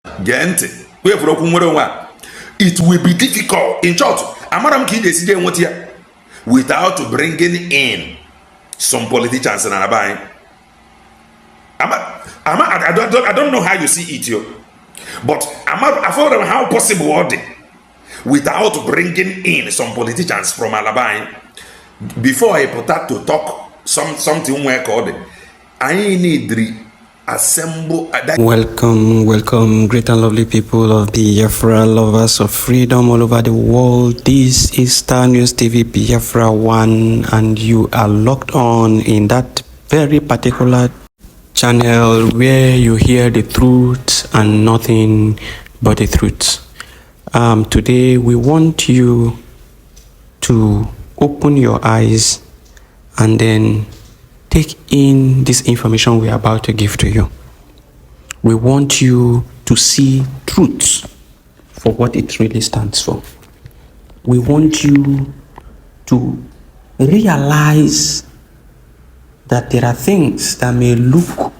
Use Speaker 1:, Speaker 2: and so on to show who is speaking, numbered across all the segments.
Speaker 1: Gente, we have it will be difficult. In short, Amaram Kide without bringing in some politicians in Anabai. I don't know how you see it, yo. But I thought how possible are they without bringing in some politicians from Alabama before I put that to talk something where called I need assemble.
Speaker 2: Welcome, great and lovely people of Biafra, lovers of freedom all over the world. This is Star News TV Biafra 1, and you are locked on in that very particular channel where you hear the truth and nothing but the truth. Today we want you to open your eyes and then take in this information we are about to give to you. We want you to see truth for what it really stands for. We want you to realize that there are things that may look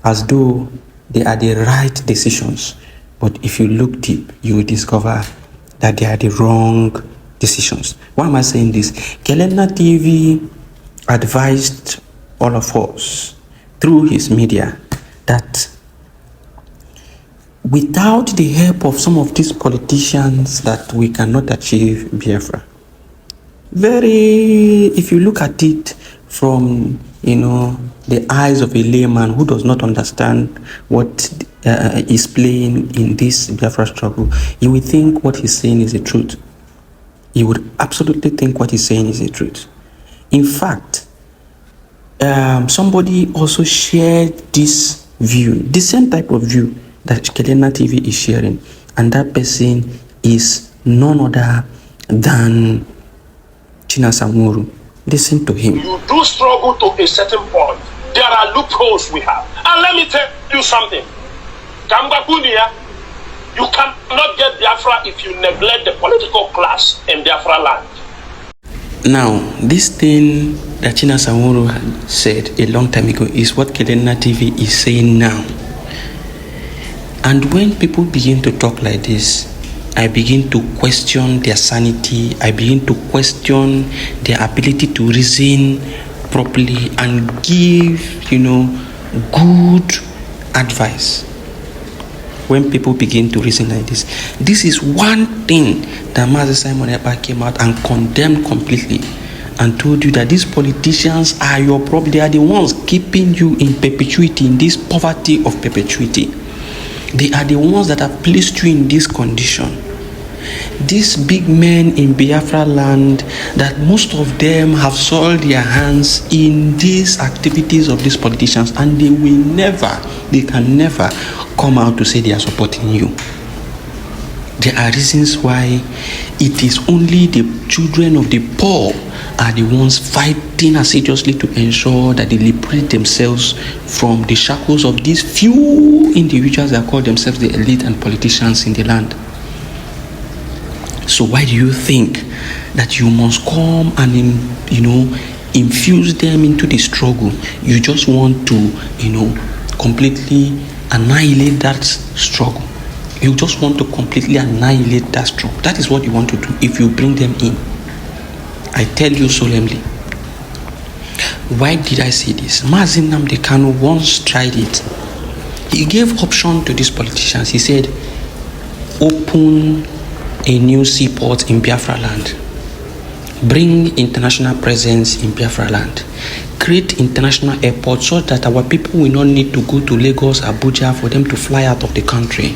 Speaker 2: as though they are the right decisions, but if you look deep, you will discover that they are the wrong decisions. Why am I saying this? Kelenna TV advised all of us through his media that without the help of some of these politicians that we cannot achieve Biafra. If you look at it from the eyes of a layman who does not understand what is playing in this Biafra struggle, you would think what he's saying is the truth. You would absolutely think what he's saying is the truth. In fact, somebody also shared this view, the same type of view that Kelenna TV is sharing, and that person is none other than Chinasamuru. Listen to him.
Speaker 3: You do struggle to a certain point. There are loopholes we have. And let me tell you something. Kambabunia, you cannot get Biafra if you neglect the political class in Biafra land.
Speaker 2: Now, this thing that Chinasamuru said a long time ago is what Kelenna TV is saying now. And when people begin to talk like this, I begin to question their sanity. I begin to question their ability to reason properly and give, good advice. When people begin to reason like this is one thing that Master Simon Ekpa came out and condemned completely and told you that these politicians are your problem. They are the ones keeping you in perpetuity, in this poverty of perpetuity. They are the ones that have placed you in this condition. These big men in Biafra land, that most of them have soiled their hands in these activities of these politicians, and they can never come out to say they are supporting you. There are reasons why it is only the children of the poor are the ones fighting assiduously to ensure that they liberate themselves from the shackles of these few individuals that call themselves the elite and politicians in the land. So why do you think that you must come and infuse them into the struggle? You just want to completely annihilate that struggle. You just want to completely annihilate that struggle. That is what you want to do if you bring them in. I tell you solemnly. Why did I say this? Mazi Nnamdi Kanu once tried it. He gave option to these politicians. He said, open a new seaport in Biafra land. Bring international presence in Biafra land. Create international airports so that our people will not need to go to Lagos, Abuja for them to fly out of the country.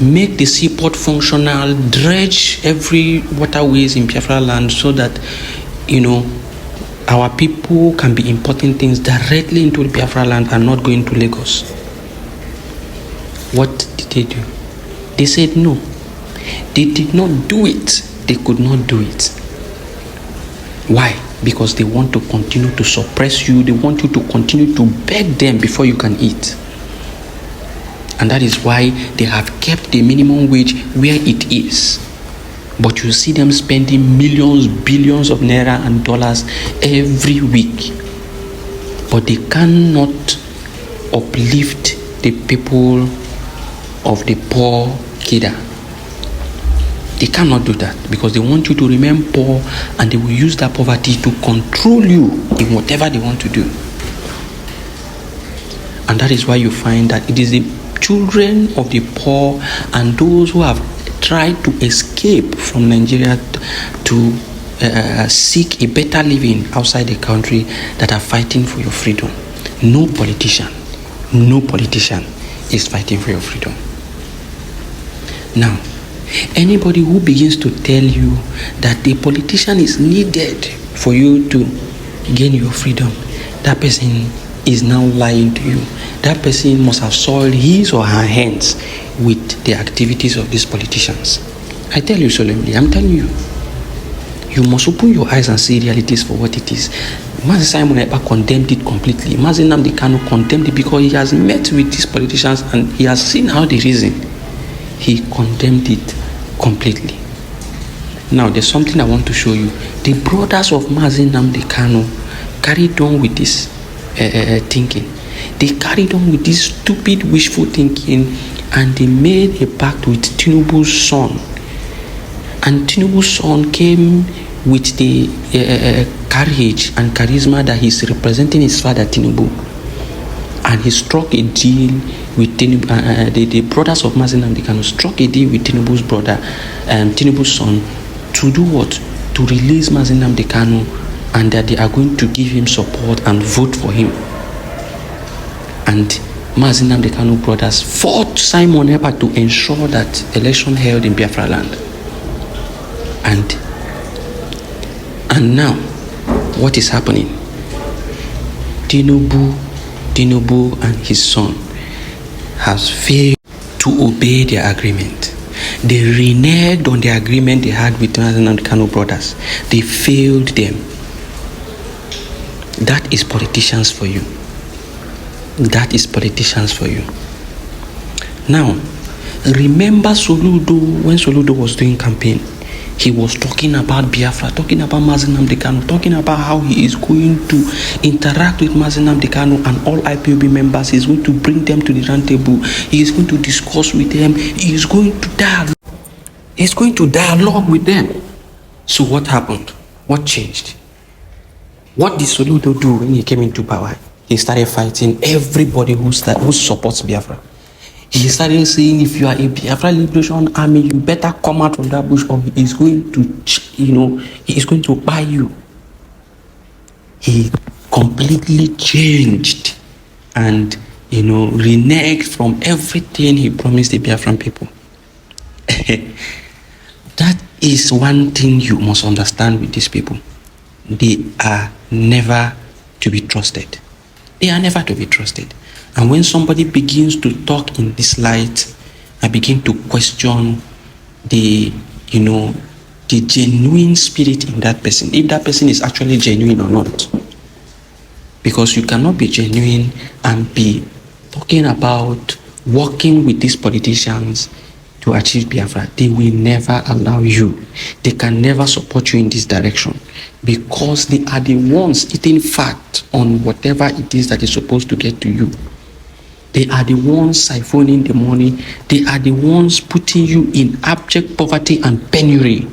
Speaker 2: Make the seaport functional, dredge every waterways in Biafra land so that, our people can be importing things directly into the Biafra land and not going to Lagos. What did they do? They said no. They did not do it. They could not do it. Why? Because they want to continue to suppress you. They want you to continue to beg them before you can eat. And that is why they have kept the minimum wage where it is. But you see them spending millions, billions of naira and dollars every week. But they cannot uplift the people of the poor kidder. They cannot do that because they want you to remain poor, and they will use that poverty to control you in whatever they want to do. And that is why you find that it is the children of the poor and those who have tried to escape from Nigeria to seek a better living outside the country that are fighting for your freedom. No politician is fighting for your freedom. Now, anybody who begins to tell you that the politician is needed for you to gain your freedom, that person is now lying to you. That person must have soiled his or her hands with the activities of these politicians. I tell you solemnly, I'm telling you, you must open your eyes and see realities for what it is. Mazi Simon Ekpa condemned it completely. Mazi Nnamdi Kanu condemned it because he has met with these politicians and he has seen how they reason. He condemned it completely. Now, there's something I want to show you. The brothers of Mazi Nnamdi Kanu carried on with this thinking. They carried on with this stupid wishful thinking, and they made a pact with Tinubu's son. And Tinubu's son came with the courage and charisma that he's representing his father Tinubu, and he struck a deal with Tinubu. The brothers of Mazi Nnamdi Kanu struck a deal with Tinubu's brother, Tinubu's son, to do what? To release Mazi Nnamdi Kanu, and that they are going to give him support and vote for him. And Mazi Nnamdi Kanu brothers fought Simon Ekpa to ensure that election held in Biafra land. And now, what is happening? Tinubu and his son has failed to obey their agreement. They reneged on the agreement they had with Mazi Nnamdi Kanu brothers. They failed them. That is politicians for you. That is politicians for you. Now, remember Soludo, when Soludo was doing campaign, he was talking about Biafra, talking about Mazi Nnamdi Kanu, talking about how he is going to interact with Mazi Nnamdi Kanu and all IPOB members. He is going to bring them to the round table. He is going to discuss with them. He is going to dialogue. He is going to dialogue with them. So what happened? What changed? What did Soludo do when he came into power? He started fighting everybody who supports Biafra. He started saying, if you are a Biafra Liberation Army, you better come out from that bush, or he is going to buy you. He completely changed and, reneged from everything he promised the Biafran people. That is one thing you must understand with these people. They are never to be trusted. They are never to be trusted. And when somebody begins to talk in this light, I begin to question the genuine spirit in that person, if that person is actually genuine or not. Because you cannot be genuine and be talking about working with these politicians to achieve Biafra. They will never allow you. They can never support you in this direction, because they are the ones eating fat on whatever it is that is supposed to get to you. They are the ones siphoning the money. They are the ones putting you in abject poverty and penury.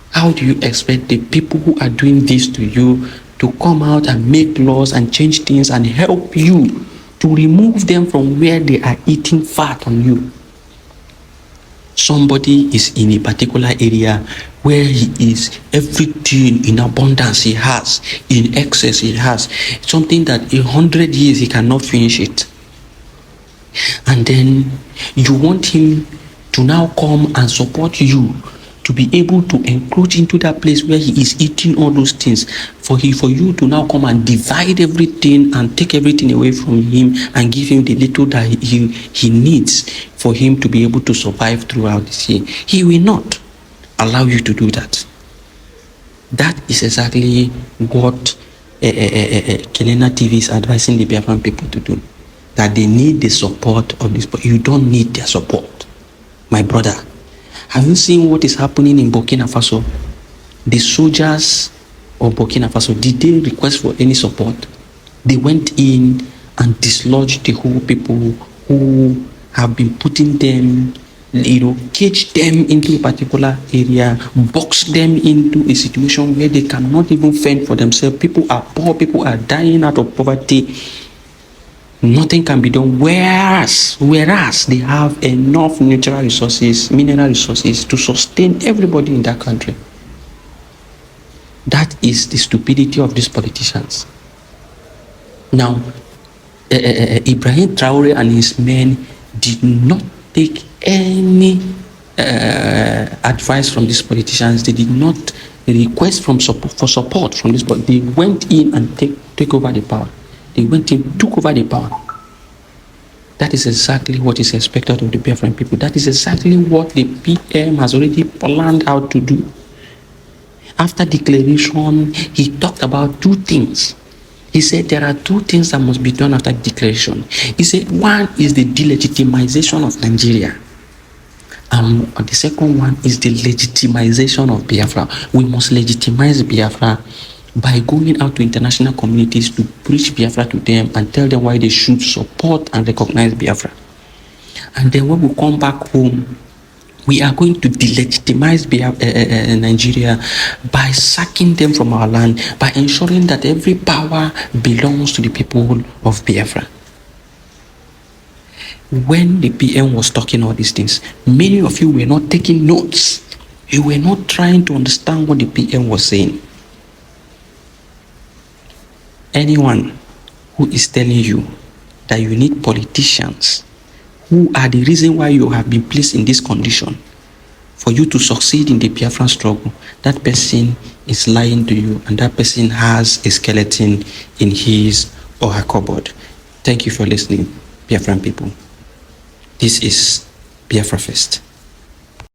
Speaker 2: How do you expect the people who are doing this to you to come out and make laws and change things and help you to remove them from where they are eating fat on you? Somebody is in a particular area where he is everything in abundance he has, in excess he has, something that 100 years he cannot finish it. And then you want him to now come and support you to be able to encroach into that place where he is eating all those things, for you to now come and divide everything and take everything away from him and give him the little that he needs for him to be able to survive throughout this year. He will not allow you to do that. That is exactly what Kelenna TV is advising the Biafran people to do. That they need the support of this, but you don't need their support. My brother, have you seen what is happening in Burkina Faso? The soldiers of Burkina Faso, did they request for any support? They went in and dislodged the whole people who have been putting them, cage them into a particular area, box them into a situation where they cannot even fend for themselves. People are poor, people are dying out of poverty. Nothing can be done. Whereas they have enough natural resources, mineral resources to sustain everybody in that country. That is the stupidity of these politicians. Now, Ibrahim Traore and his men did not take any advice from these politicians. They did not request for support from this, but they went in and take over the power. They went in, took over the power. That is exactly what is expected of the Biafran people. That is exactly what the PM has already planned out to do. After declaration, he talked about two things. He said there are two things that must be done after declaration. He said one is the delegitimization of Nigeria. And the second one is the legitimization of Biafra. We must legitimize Biafra by going out to international communities to preach Biafra to them and tell them why they should support and recognize Biafra. And then when we come back home, we are going to delegitimize Nigeria by sacking them from our land, by ensuring that every power belongs to the people of Biafra. When the PM was talking all these things, many of you were not taking notes. You were not trying to understand what the PM was saying. Anyone who is telling you that you need politicians who are the reason why you have been placed in this condition for you to succeed in the Biafran struggle, that person is lying to you, and that person has a skeleton in his or her cupboard. Thank you for listening, Biafran people. This is Biafra Fest.